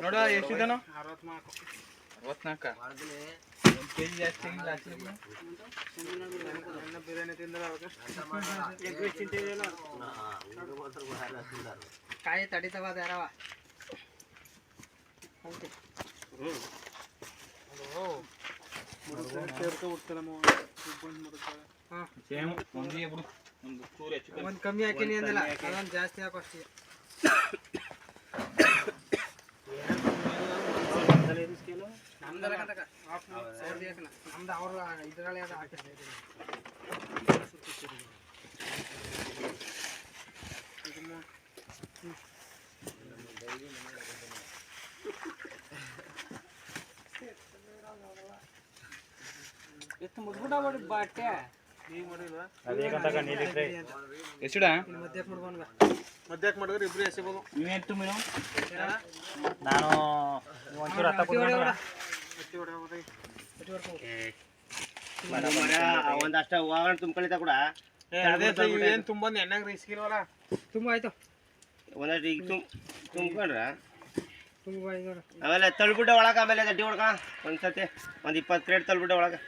ನೋಡ ಎಷ್ಟಿದನು 64 1 kg ಜಾಸ್ತಿ ಬಿರಿಯಾನಿ ತಿಂದ್ರೆ ಕಾಯಿ ತಡಿತವ ಯಾರವ ಒಂದು ಕಮ್ಮಿ ಹಾಕಿನಿ ಅಂದಿಲ್ಲ ಅದೊಂದು ಜಾಸ್ತಿ ಹಾಕೋ ಅಷ್ಟೇ ನಮ್ದು ಅವ್ರ ಇದರಲ್ಲಿ ಅದು ಹಾಕಿದ್ರೆ ಎಷ್ಟು ಮುದ್ಬಿಟ್ಟ ಮಾಡಿ ಬಾಟೆ ಎಷ್ಟಡ ಮಧ್ಯಾಹ್ನ ಮಾಡಿದ್ರೆ ಇಬ್ರು ಎಸಿಬೋದು ನೀವೆಷ್ಟು ಮೇಡಮ್ ನಾನು ಒಂಚೂರು ಒಂದಷ್ಟ ಹೋಗೋಣ ತುಂಬ್ಕೊಳಿತ ಕೂಡ ಏನು ತುಂಬ ಎಣ್ಣಾಗ ರಿಸ್ಕ್ ಇಲ್ವಲ್ಲ ತುಂಬ ಆಯ್ತು ಒಂದಷ್ಟು ಈಗ ತುಂಬ್ಕೊಂಡ್ರ ತುಂಬ ಆಮೇಲೆ ತಳ್ಬಿಟ್ಟೆ ಒಳಗೆ ಆಮೇಲೆ ಗಡ್ಡಿ ಹೊಡ್ಕ ಒಂದ್ಸತಿ ಒಂದು 20 ಕ್ರೇಟ್ ತಳ್ಬಿಟ್ಟೆ ಒಳಗೆ